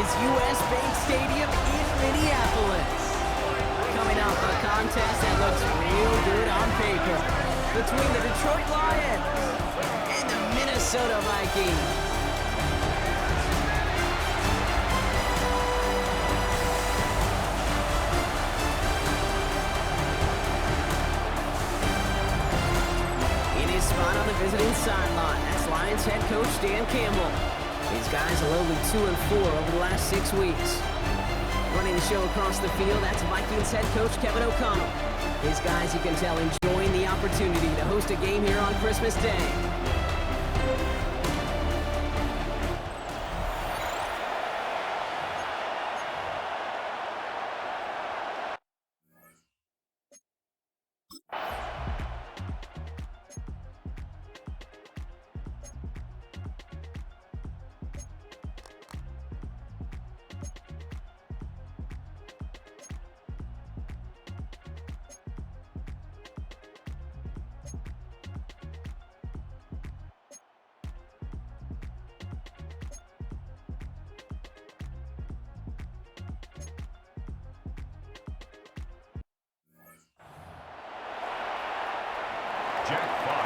is US Bank Stadium in Minneapolis. Coming off a contest that looks real good on paper between the Detroit Lions and the Minnesota Vikings. Spot on the visiting sideline. That's Lions head coach Dan Campbell. These guys are lowly 2-4 over the last 6 weeks. Running the show across the field, that's Vikings head coach Kevin O'Connell. These guys, you can tell, enjoying the opportunity to host a game here on Christmas Day.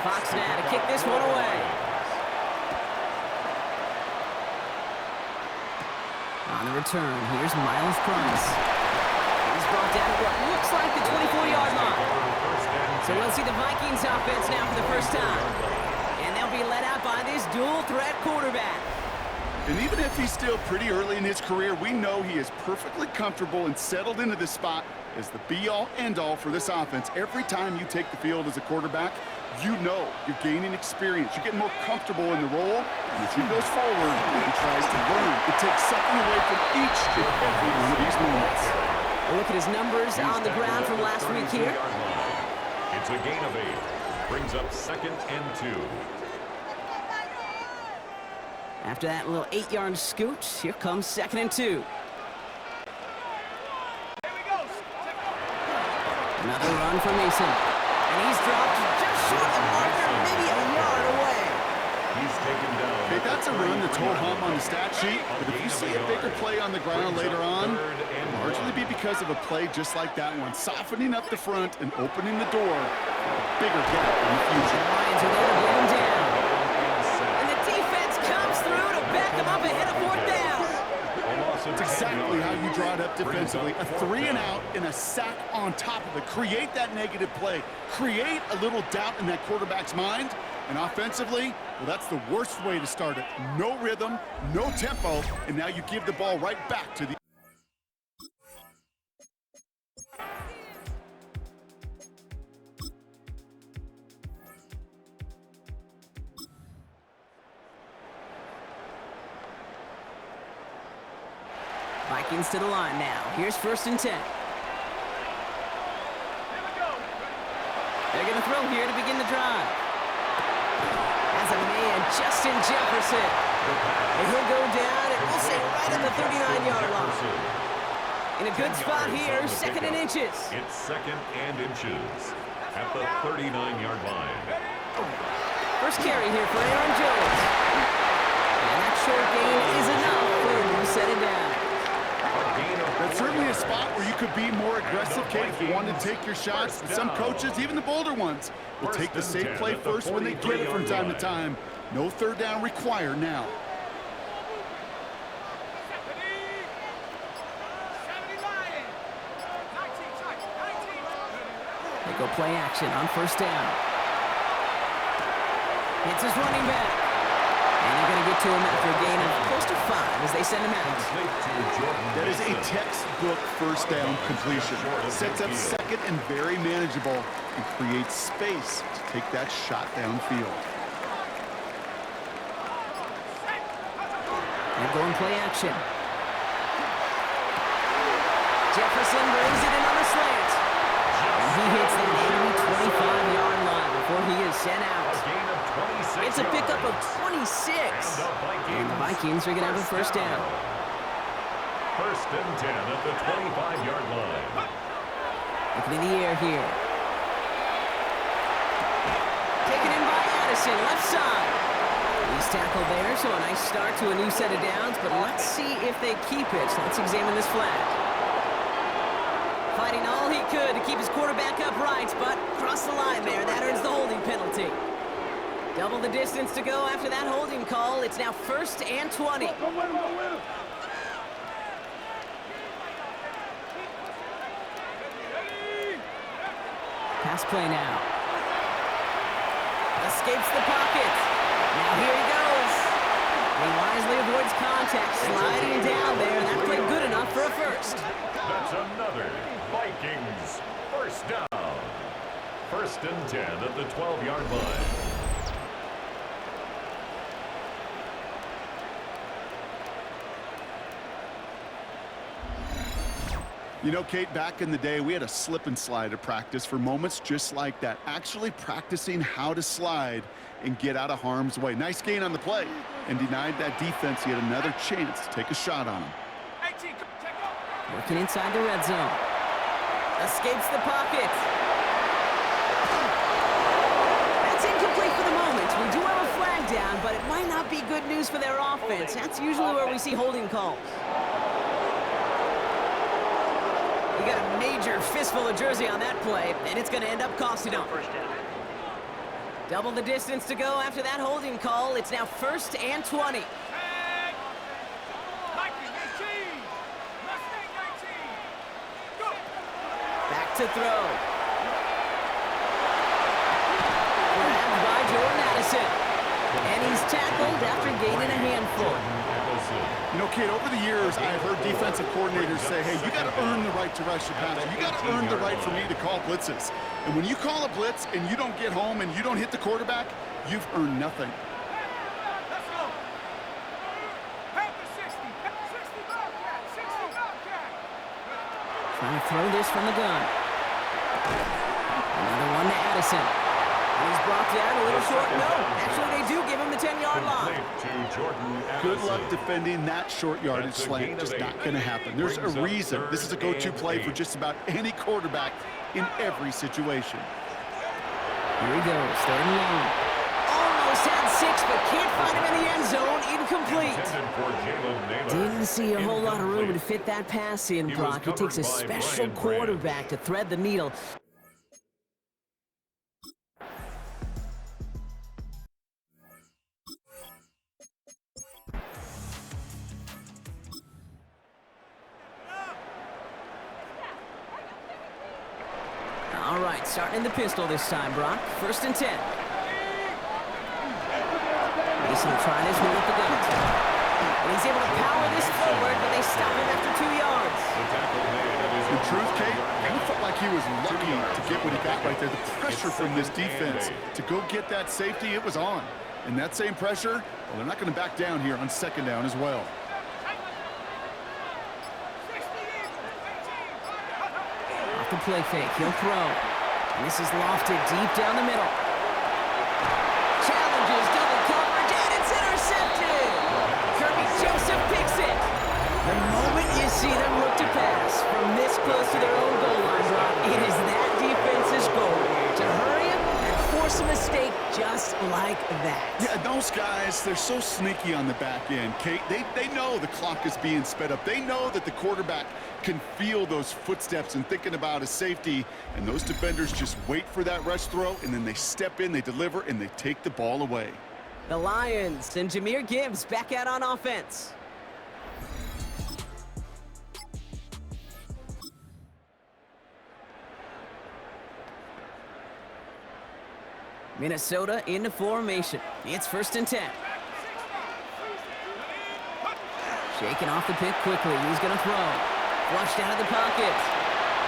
Fox now to kick this one away. On the return, here's Miles Price. He's brought down to what looks like the 24-yard line. So we'll see the Vikings offense now for the first time. And they'll be led out by this dual-threat quarterback. And even if he's still pretty early in his career, we know he is perfectly comfortable and settled into this spot as the be-all, end-all for this offense. Every time you take the field as a quarterback, you know you're gaining experience. You're getting more comfortable in the role. And as he goes forward, he tries to learn. It takes something away from each and every one of these moments. A look at his numbers on the ground from last week here. It's a gain of 8. Brings up 2nd and 2. After that little 8-yard scoot, here comes 2nd and 2. Another run for Mason. And he's dropped just short of the marker, maybe a yard away. He's taken down. Okay, that's a run that's whole hum on the stat sheet, but if you see a bigger play on the ground later on, it'll largely be because of a play just like that one, softening up the front and opening the door for a bigger gap in the future. The Lions are there to bring him down. And the defense comes through to back him up ahead of 4th down. It's exactly how you draw it up defensively. A 3-and-out and a sack on top of it. Create that negative play. Create a little doubt in that quarterback's mind. And offensively, well, that's the worst way to start it. No rhythm, no tempo, and now you give the ball right back to the... Vikings to the line now. Here's 1st and 10. They're going to throw here to begin the drive. As a man, Justin Jefferson. And he'll go down, and we'll say right at the 39-yard line. In a good spot here, 2nd and inches. It's 2nd and inches at the 39-yard line. First carry here for Aaron Jones. And that short gain is enough for him to set it down. That's certainly a spot where you could be more aggressive, Kate, if you want to take your shots. And some coaches, even the bolder ones, will take the safe play first when they get it from time to time. No 3rd down required now. They go play action on 1st down. It's his running back. And they're going to get to him after a gain of close to 5 as they send him out. That is a textbook 1st down completion. Sets up 2nd and very manageable and creates space to take that shot downfield. And going play action. Jefferson brings it in on a slant. And he hits the enemy 25-yard line before he is sent out. It's a pickup of 26. And the Vikings are going to have a 1st down. 1st and 10 at the 25-yard line. Looking in the air here. Taken in by Addison, left side. He's tackled there, so a nice start to a new set of downs, but let's see if they keep it. Let's examine this flag. Fighting all he could to keep his quarterback upright, but crossed the line there. That earns the holding penalty. Double the distance to go after that holding call. It's now 1st and 20. Pass play now. Escapes the pocket. Now here he goes. He wisely avoids contact, sliding down there. That played good enough for a first. That's another Vikings first down. 1st and 10 at the 12-yard line. You know, Kate, back in the day, we had a slip and slide at practice for moments just like that. Actually practicing how to slide and get out of harm's way. Nice gain on the play and denied that defense. He had another chance to take a shot on him. Working inside the red zone. Escapes the pocket. That's incomplete for the moment. We do have a flag down, but it might not be good news for their offense. That's usually where we see holding calls. You got a major fistful of jersey on that play, and it's going to end up costing them. Double the distance to go after that holding call. It's now 1st and 20. Back to throw. Grabbed by Jordan Addison. And he's tackled after gaining a handful. You know, Kate, over the years, I've heard defensive coordinators say, hey, you got to earn the right to rush the passer. You got to earn the right for me to call blitzes. And when you call a blitz and you don't get home and you don't hit the quarterback, you've earned nothing. Trying to throw this from the gun. Another one to Addison. And he's brought down a little short. No, actually they do give him the 10-yard line. Good luck defending that short yardage slant. Just not going to happen. There's a reason this is a go-to play for just about any quarterback in every situation. Here he goes, 3rd and long. Almost had 6, but can't find him in the end zone. Incomplete. Didn't see a whole lot of room to fit that pass in, Brock. It takes a special quarterback to thread the needle. All right, starting in the pistol this time, Brock. 1st and 10. Mason trying his one with the gun. And he's able to power this forward, but they stop him after 2 yards. In truth, Kate, I felt like he was lucky to get what he got right there. The pressure from this defense to go get that safety, it was on. And that same pressure, well, they're not going to back down here on 2nd down as well. Off the play fake, he'll throw. And this is lofted deep down the middle. Challenges, double coverage, and it's intercepted! Kirby Joseph picks it! The moment you see them look to pass from this close to their own goal line, Brock, it is that defense's goal to hurry him and force a mistake just like that. Yeah, those guys, they're so sneaky on the back end, Kate. They know the clock is being sped up. They know that the quarterback can feel those footsteps and thinking about his safety, and those defenders just wait for that rush throw, and then they step in, they deliver, and they take the ball away. The Lions and Jahmyr Gibbs back out on offense. Minnesota into formation. It's 1st and 10. Shaking off the pick quickly. He's going to throw. Flushed out of the pocket.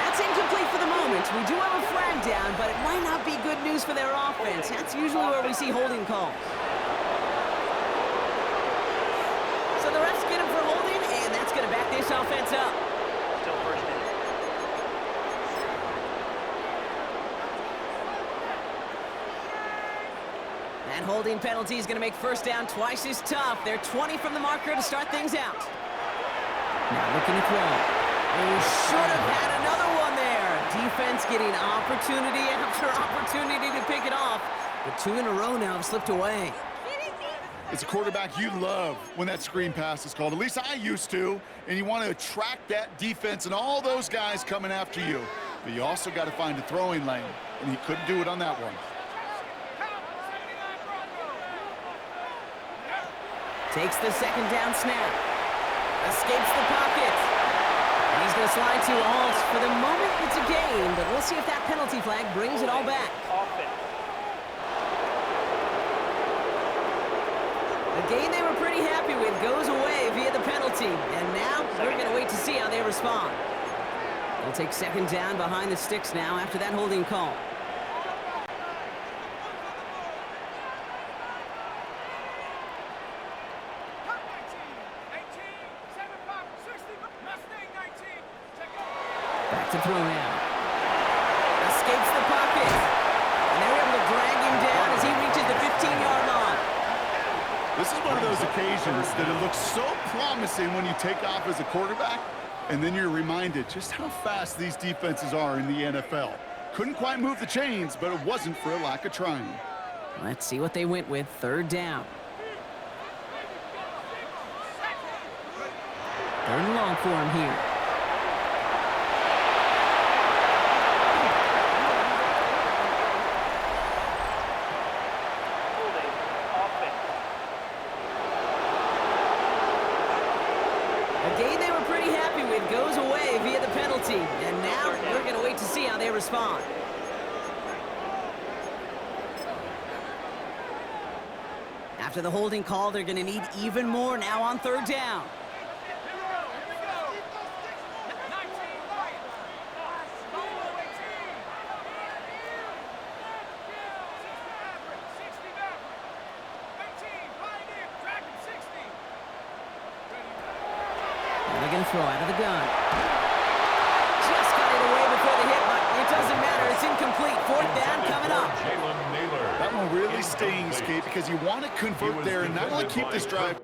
That's incomplete for the moment. We do have a flag down, but it might not be good news for their offense. That's usually where we see holding calls. So the refs get him for holding, and that's going to back this offense up. Still 1st and 10. That holding penalty is going to make 1st down twice as tough. They're 20 from the marker to start things out. Now looking to throw. Oh, should have had another one there. Defense getting opportunity after opportunity to pick it off. But 2 in a row now have slipped away. As a quarterback, you love when that screen pass is called. At least I used to. And you want to attract that defense and all those guys coming after you. But you also got to find a throwing lane. And he couldn't do it on that one. Takes the second down snap. Escapes the pocket. And he's going to slide to a halt. For the moment, it's a gain. But we'll see if that penalty flag brings it all back. The game they were pretty happy with goes away via the penalty. And now we're going to wait to see how they respond. They'll take second down behind the sticks now after that holding call. Back to throw now. Escapes the pocket. And they're able to drag him down as he reaches the 15-yard line. This is one of those occasions that it looks so promising when you take off as a quarterback, and then you're reminded just how fast these defenses are in the NFL. Couldn't quite move the chains, but it wasn't for a lack of trying. Let's see what they went with. Third down. Third and long for him here. A game they were pretty happy with goes away via the penalty. And now we're going to wait to see how they respond. After the holding call, they're going to need even more now on third down. They're going to throw out of the gun. Just got it away before the hit, but it doesn't matter. It's incomplete. Fourth down coming up. That one really stings, Kate, because you want to convert there and not only keep this drive.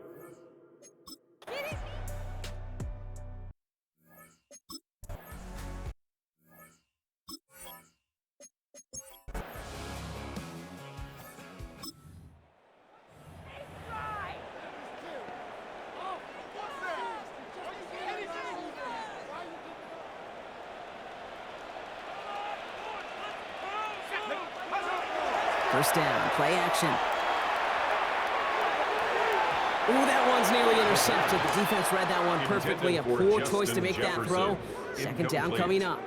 First down, play action. Ooh, that one's nearly intercepted. The defense read that one perfectly. A poor choice to make that throw. Second down coming up.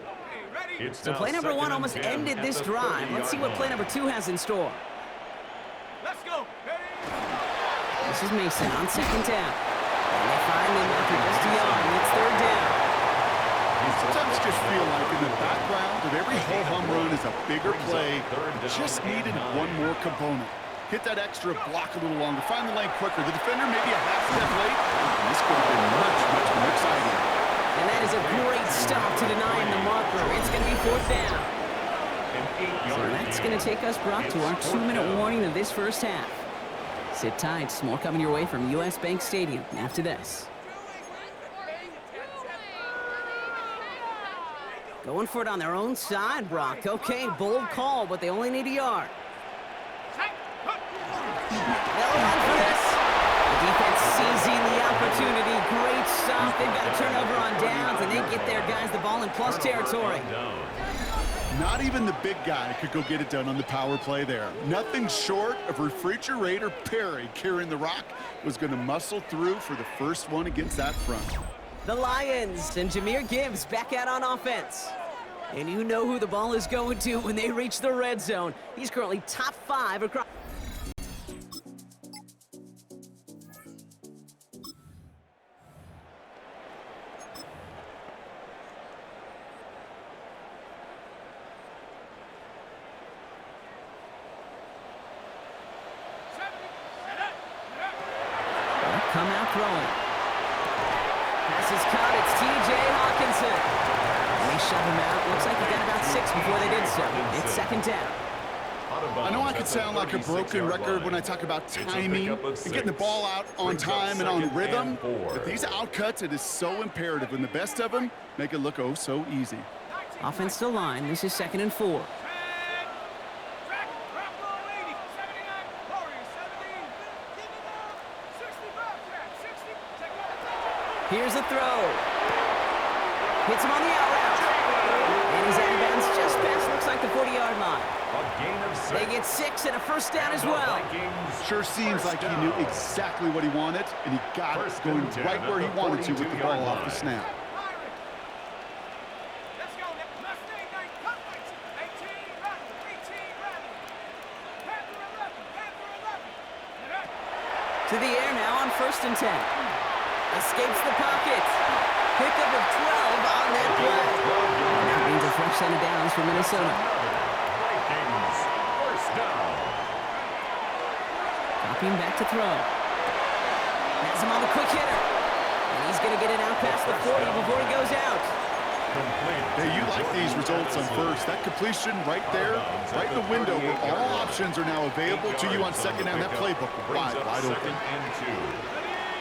So play number one almost ended this drive. Let's see what play number two has in store. Let's go. This is Mason on second down. And they find him after just a yard, and it's third down. Sometimes just feel like in the background of every ho-hum run is a bigger play. Just needed one more component. Hit that extra block a little longer. Find the lane quicker. The defender maybe a half step late. And this could have been much, much more exciting. And that is a great stop to deny him the marker. It's going to be fourth down. So that's going to take us, Brock, to our 2-minute warning of this first half. Sit tight. More coming your way from US Bank Stadium after this. Going for it on their own side, Brock. Okay, bold call, but they only need a yard. They'll run for this. The defense seizing the opportunity. Great stop. They've got a turnover on downs, and they get their guys the ball in plus territory. Not even the big guy could go get it done on the power play there. Nothing short of Refrigerator Perry carrying the rock was going to muscle through for the first one against that front. The Lions and Jahmyr Gibbs back out on offense. And you know who the ball is going to when they reach the red zone. He's currently top 5 across. Come out throwing. Pass is caught. It's T.J. Hawkinson. And they shove him out. Looks like he got about 6 before they did so. It's second down. I know I could sound like a broken record when I talk about timing and getting the ball out on time and on rhythm, but these outcuts, it is so imperative, and the best of them make it look oh so easy. Offensive line. This is 2nd and 4. Here's a throw. Hits him on the out route. And he's out of bounds just past, looks like the 40-yard line. A gain of 6. They get 6 and a first down as well. Sure seems like he knew exactly what he wanted, and he got it going right where he wanted to with the ball off the snap. To the air now on 1st and 10. Escapes the pocket. Pickup of 12 on that play. And that means a fresh set of downs for Minnesota. Vikings, first down. Dropping back to throw. Has him on the quick hitter. And he's going to get it out past the 40 before he goes out. Hey, you like these results on first. That completion right there, right in the window where all options are now available to you on second down. That playbook wide open.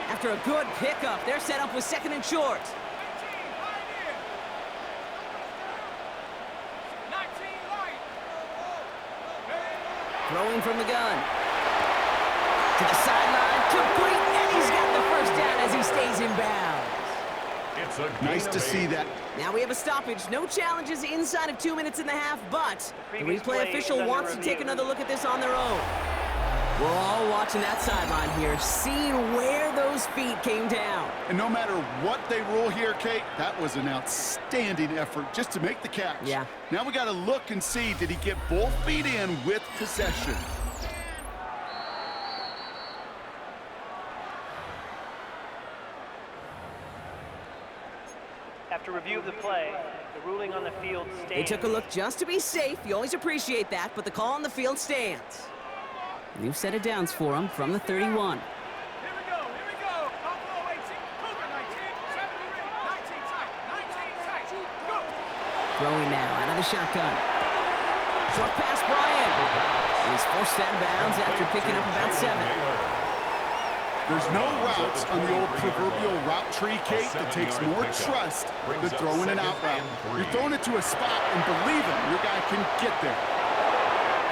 After a good pickup, they're set up with 2nd and short. Throwing from the gun. To the sideline, complete, and he's got the first down as he stays in bounds. Nice to see that. Now we have a stoppage. No challenges inside of 2 minutes and a half, but the replay official wants to take another look at this on their own. We're all watching that sideline here, seeing where those feet came down. And no matter what they rule here, Kate, that was an outstanding effort just to make the catch. Yeah. Now we got to look and see, did he get both feet in with possession? After review of the play, the ruling on the field stands. They took a look just to be safe. You always appreciate that, but the call on the field stands. New set of downs for him from the 31. Here we go. Buffalo 18, Cougar 19, 73, 19 tight, go. Throwing now out of the shotgun. Short pass, Bryant. He's forced out of bounds after picking up about 7. There's no routes on the old proverbial route tree, Kate, that takes more trust than throwing an out route. You're throwing it to a spot and believing your guy can get there.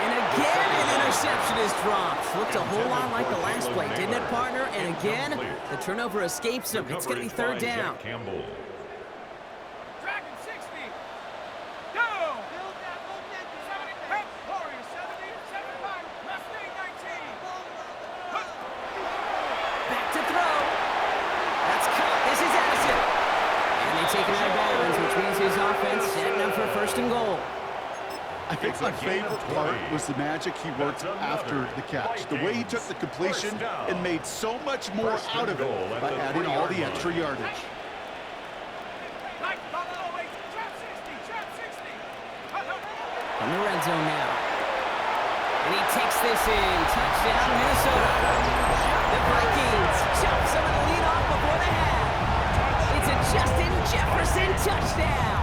And again, an interception is dropped. Looked a whole lot like the last play, didn't it, partner? And again, the turnover escapes him. It's going to be 3rd down. Dragon 60. Go. Warriors 70, 75, Mustang 19. Back to throw. That's caught. This is Addison. And they take him out of bounds, which means his offense setting up for 1st and goal. I think my favorite part was the magic he worked after the catch. The way he took the completion and made so much more out of it by adding all the extra yardage. From the red zone now. And he takes this in. Touchdown, Minnesota. The Vikings chop some of the lead off before the half. It's a Justin Jefferson touchdown.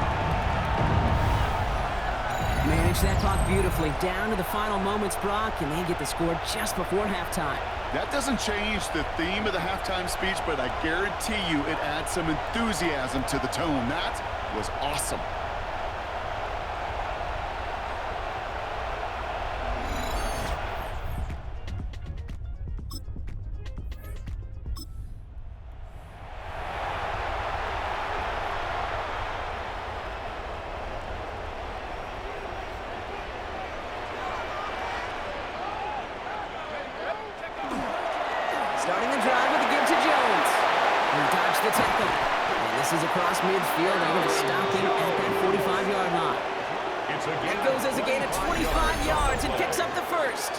Managed that clock beautifully. Down to the final moments, Brock, and they get the score just before halftime. That doesn't change the theme of the halftime speech, but I guarantee you it adds some enthusiasm to the tone. That was awesome. Starting the drive with a give to Jones. He dodged the tackle. And this is across midfield. They're going to stop him at that 45-yard line. That goes as a gain of 25 yards and picks up the first.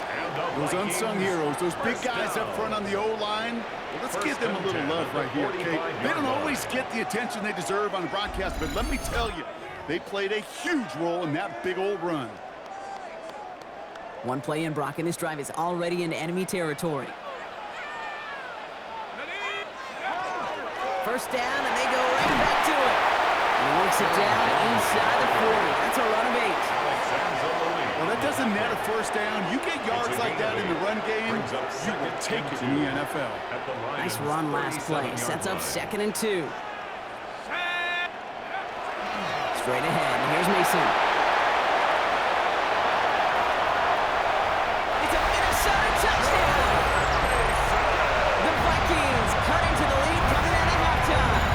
Those unsung heroes, those big guys up front on the O-line, well, let's give them a little love right here, Kate. They don't always get the attention they deserve on the broadcast, but let me tell you, they played a huge role in that big old run. One play in, Brock, and this drive is already in enemy territory. First down, and they go right back to it. And he works it down inside the 40. That's a run of 8. Well, that doesn't net a first down. You get yards like that in the run game, you will take it in the NFL. Nice run last play. Sets up 2nd and 2. Straight ahead. Here's Mason. It's a Minnesota touchdown! The Vikings cut into the lead coming out of halftime.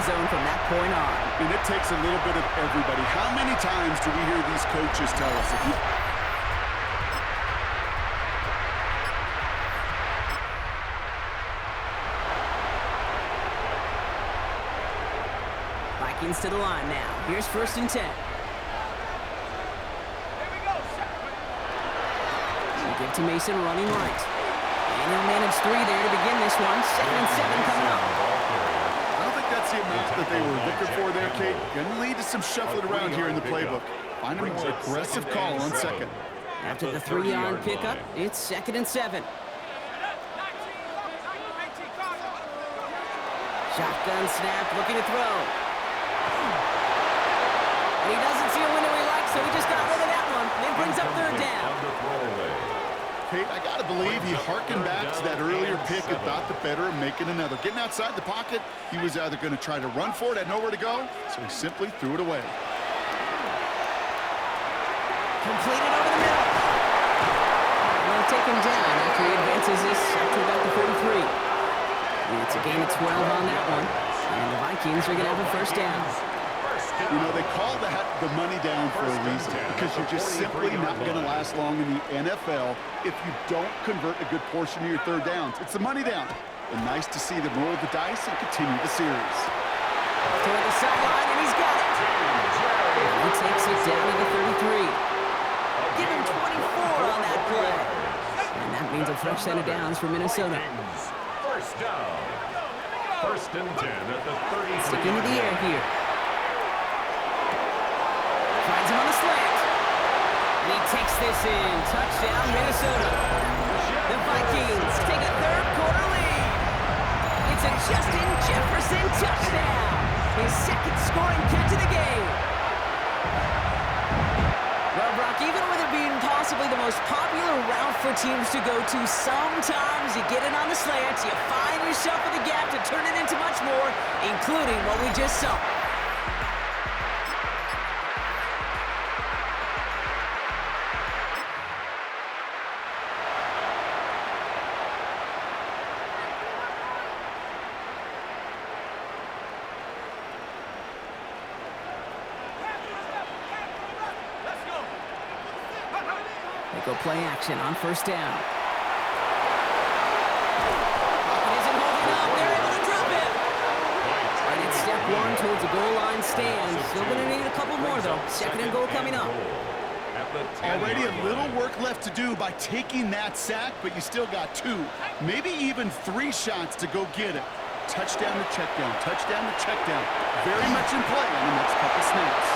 zone from that point on. And it takes a little bit of everybody. How many times do we hear these coaches tell us, if you... Vikings to the line now. Here's 1st and 10. Here we go. They give to Mason running right. And he'll manage 3 there to begin this one. 2nd and 7 coming up. I don't think that's the amount that they were looking for there, Kate. Going to lead to some shuffling around here in the playbook. Find a more aggressive call on 2nd. After the 3-yard pickup, it's 2nd and 7. Shotgun snap, looking to throw. And he doesn't see a window he likes, so he just got rid of that one. Then brings up 3rd down. Kate, I got to believe he harkened back to that earlier pick and thought the better of making another. Getting outside the pocket, he was either going to try to run for it, had nowhere to go, so he simply threw it away. Completed over the middle. And they'll take him down after he advances this up to about the 43. It's a gain of 12 on that one. And the Vikings are going to have a 1st down. You know, they call that the money down for a reason, because you're just simply not going to last long in the NFL if you don't convert a good portion of your 3rd downs. It's the money down. And nice to see them roll the dice and continue the series. Toward the sideline, and he's got it. And he takes it down to the 33. Give him 24 on that play. And that means a fresh set of downs for Minnesota. 1st down. 1st and 10 at the 33. Sticking to the air here. Finds him on the slant. And he takes this in. Touchdown, Minnesota. The Vikings take a 3rd quarter lead. It's a Justin Jefferson touchdown. His 2nd scoring catch of the game. Well, Brock, even with it being possibly the most popular route for teams to go to, sometimes you get it on the slant, you find yourself in the gap to turn it into much more, including what we just saw. They go play action on 1st down. Pocket isn't holding up. They're able to drop it. And it's step 1 towards the goal line stand. Still going to need a couple more, though. 2nd and goal coming up. Already a little work left to do by taking that sack, but you still got 2, maybe even 3 shots to go get it. Touchdown to check down, touchdown to check down. Very much in play on the next couple snaps.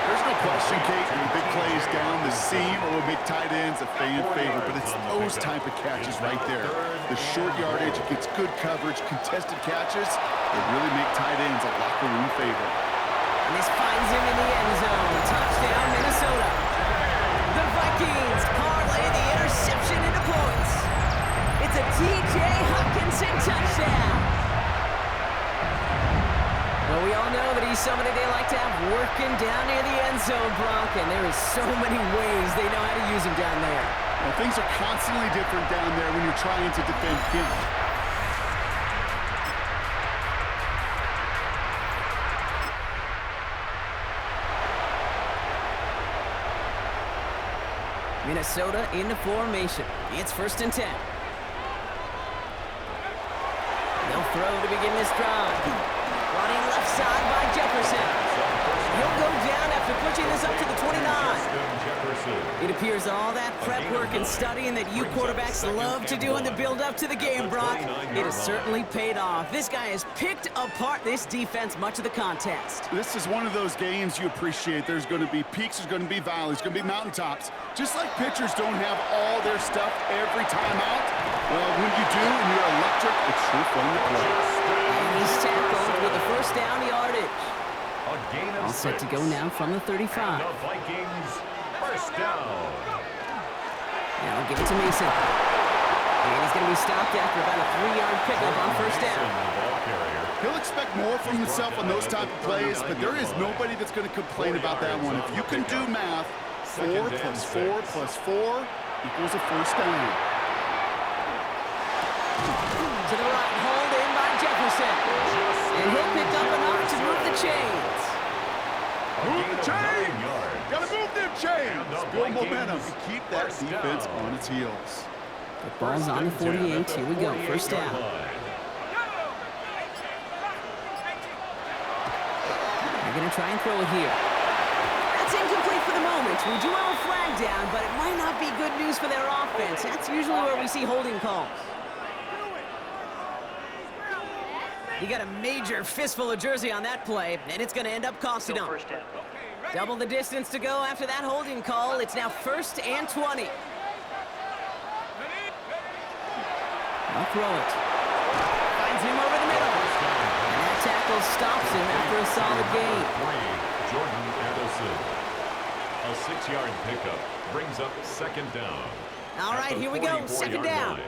There's no question, Kate, when big plays down the seam or will make tight ends a fan favorite, but it's those type of catches right there. The short yardage, it gets good coverage, contested catches, they really make tight ends a locker room favorite. And this finds him in the end zone. Touchdown, Minnesota. The Vikings parlay the interception into points. It's a T.J. Hockenson touchdown. Well, we all know that he's somebody they like to have working down near the end zone, Brock, and there is so many ways they know how to use him down there. Well, things are constantly different down there when you're trying to defend him. Minnesota into formation. It's 1st and 10. They'll throw to begin this drive. Running left side by Jefferson. He'll go down after pushing this up to the 29. It appears all that prep work and studying that you quarterbacks love to do in the build-up to the game, Brock, it has certainly paid off. This guy has picked apart this defense much of the contest. This is one of those games you appreciate. There's going to be peaks, there's going to be valleys, there's going to be mountaintops. Just like pitchers don't have all their stuff every time out, well, when you do and you're electric, it's sure fun to play. And he's tackled with the 1st down yardage. All 6. set to go now from the 35. The Vikings, 1st down. Now they'll give it to Mason. And he's going to be stopped after about a 3-yard pickup on 1st down. He'll expect more from himself on those type of plays, but there is nobody that's going to complain about that one. If you can do math, 4 plus 4 plus 4 equals a 1st down. To the right, hauled in by Jefferson. And he'll pick up enough to move the chains. Move the chains! 9 yards. Gotta move them chains! And the Build Vikings momentum and keep that first defense down. on its heels. The ball's on the 48. Here we go. First down. They're going to try and throw it here. That's incomplete for the moment. We do have a flag down, but it might not be good news for their offense. That's usually where we see holding calls. You got a major fistful of jersey on that play, and it's going to end up costing them. First down. Double the distance to go after that holding call. It's now 1st and 20. I'll throw it. Finds him over the middle. And that tackle stops him after a solid gain. Jordan Addison. A 6-yard pickup brings up 2nd down. All right, here we go. 2nd down.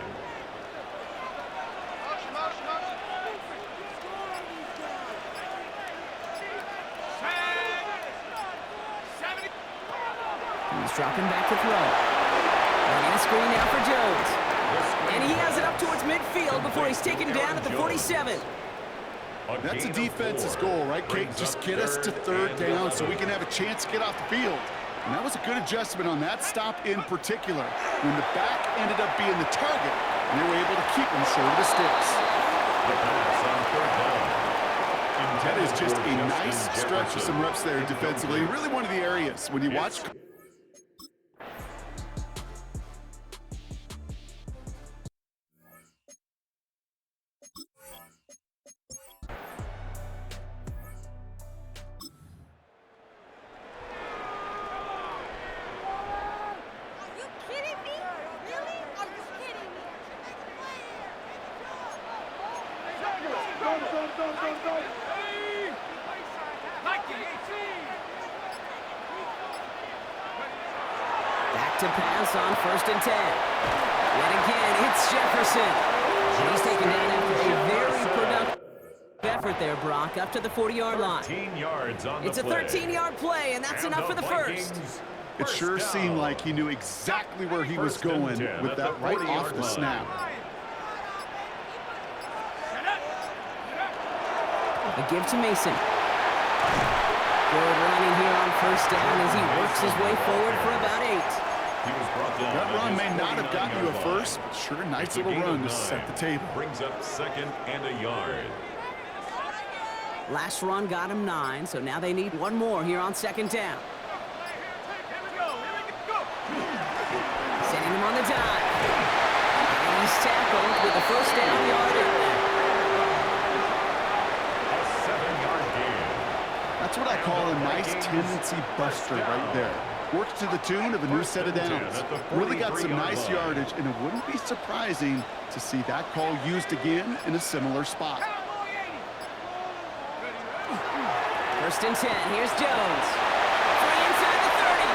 He's dropping back to throw. Running a screen now for Jones. And he has it up towards midfield before he's taken down at the 47. That's a defense's goal, right, Kate? Just get us to 3rd down so we can have a chance to get off the field. And that was a good adjustment on that stop in particular, when the back ended up being the target, and they were able to keep him short of the sticks. That is just a nice stretch of some reps there defensively. Really one of the areas when you watch. Back to pass on 1st and 10. Yet again, it's Jefferson. And he's taken down after a very productive effort there, Brock, up to the 40-yard line. 13 yards on It's a 13-yard play, and that's enough for the first. It sure seemed like he knew exactly where he was going with that right off the snap. A give to Mason. Good running here on 1st down as he works his way forward for about 8. That run may not have gotten you a first, but sure, nice little run to set the table. Brings up 2nd and a yard. Last run got him 9, so now they need one more here on 2nd down. Sending him on the dive. And he's tackled with a 1st down yardage. A 7-yard gain. That's what I call a nice tendency buster right there. Works to the tune of a new set of downs. Really got some nice yardage, and it wouldn't be surprising to see that call used again in a similar spot. 1st and 10. Here's Jones. Free inside the 30.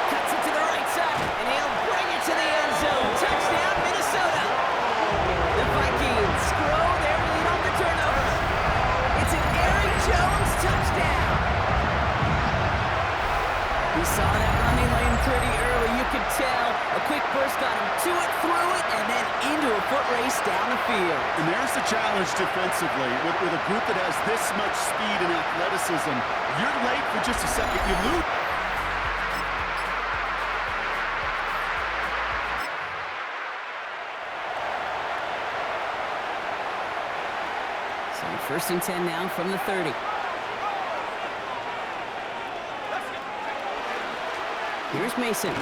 Cuts it to the right side, and he'll bring it to the end zone. Touchdown, Minnesota. The Vikings grow their lead on the turnover. It's an Aaron Jones touchdown. He saw that running lane pretty early, you could tell. A quick burst got him to it, through it, and then into a foot race down the field. And there's the challenge defensively. With a group that has this much speed and athleticism, you're late for just a second, you lose. So 1st and 10 now from the 30. Here's Mason. And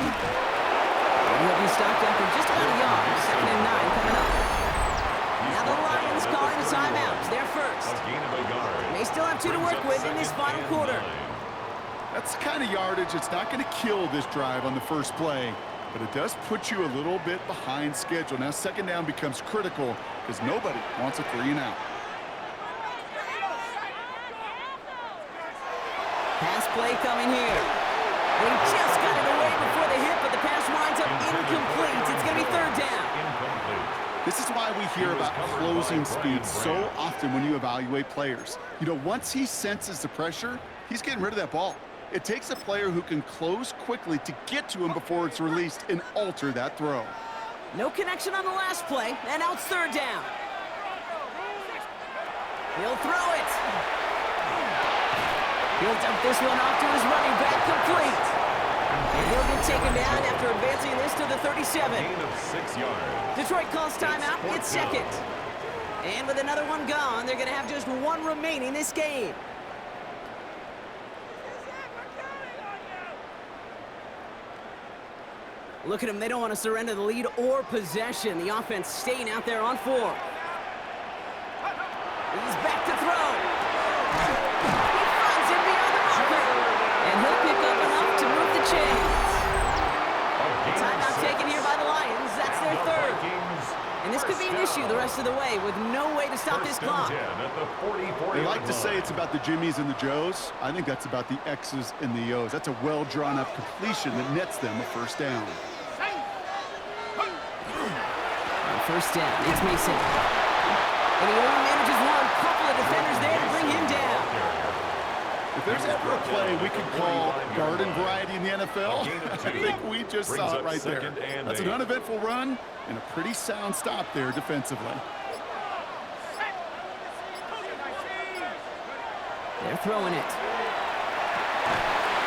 he'll be stopped after just about a yard. 2nd and 9 coming up. Now the Lions calling a timeout. They're first. A gain of a yard. They still have 2 to work with in this final quarter. That's the kind of yardage that's not going to kill this drive on the first play, but it does put you a little bit behind schedule. Now 2nd down becomes critical because nobody wants a 3 and out. Pass play coming here. They just got it away before the hit, but the pass winds up incomplete. It's going to be 3rd down. Incomplete. This is why we hear about closing speed so often when you evaluate players. You know, once he senses the pressure, he's getting rid of that ball. It takes a player who can close quickly to get to him before it's released and alter that throw. No connection on the last play, and now it's 3rd down. He'll throw it. He'll dump this one off to his running back, complete. And he'll get taken down after advancing this to the 37. Gain of 6 yards. Detroit calls timeout, It's it's second. And with another one gone, they're going to have just one remaining this game. Look at them, they don't want to surrender the lead or possession. The offense staying out there on 4. He's back to throw. He finds him beyond the marker. And he'll pick up enough to move the chains. Timeout taken here by the Lions. That's their third. And this could be an issue the rest of the way with no way to stop this clock. They like to say it's about the Jimmies and the Joes. I think that's about the X's and the O's. That's a well-drawn-up completion that nets them a first down. First down, it's Mason. And he only manages one. Couple of defenders there to bring him down. If there's ever a play we could call garden variety in the NFL, I think we just saw it right there. That's an uneventful run and a pretty sound stop there defensively. They're throwing it.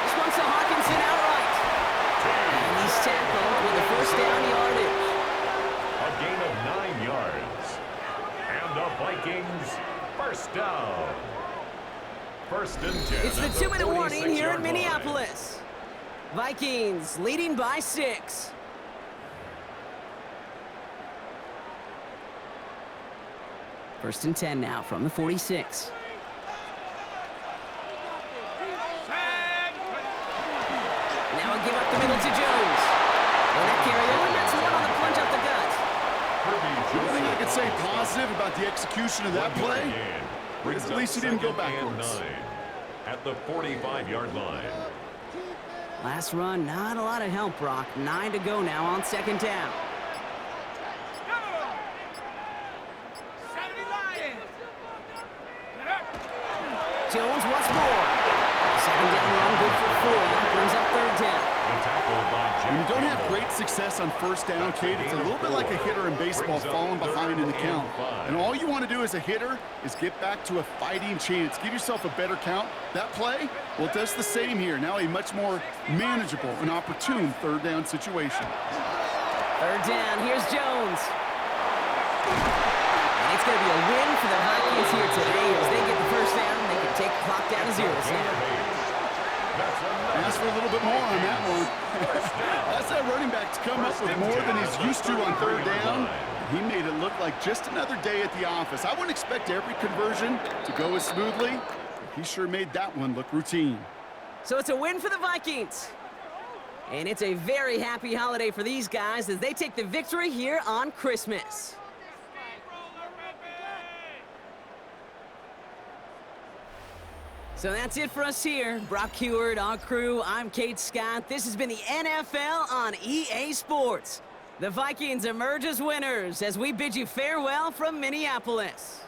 This one's to Hawkinson outright. And he's tackled with a first down yardage. A gain of 9 yards. And the Vikings first down. First and 10. It's the 2-minute warning here in Minneapolis. Vikings leading by 6. First and 10 now from the 46. Now a give up the middle to Jones. And that carry over, that's one on the plunge up the gut. The only thing I could say positive about the execution of that play is at least he didn't go backwards. At the 45-yard line. Last run, not a lot of help, Brock. 9 to go now on second down. Jones once more. Second down run, good for 4. That brings up third down. When you don't have great success on first down, Kate, it's a little bit like a hitter in baseball falling behind in the count. And all you want to do as a hitter is get back to a fighting chance. Give yourself a better count. That play, well, it does the same here. Now a much more manageable and opportune third down situation. Third down, here's Jones. And it's going to be a win for the Vikings here today as they get the first down. They can take the clock down to 0 now. Ask for a little bit more on that one. That's that running back to come up with more than he's used to on third down. He made it look like just another day at the office. I wouldn't expect every conversion to go as smoothly. He sure made that one look routine. So it's a win for the Vikings. And it's a very happy holiday for these guys as they take the victory here on Christmas. So that's it for us here. Brock Heward, our crew, I'm Kate Scott. This has been the NFL on EA Sports. The Vikings emerge as winners as we bid you farewell from Minneapolis.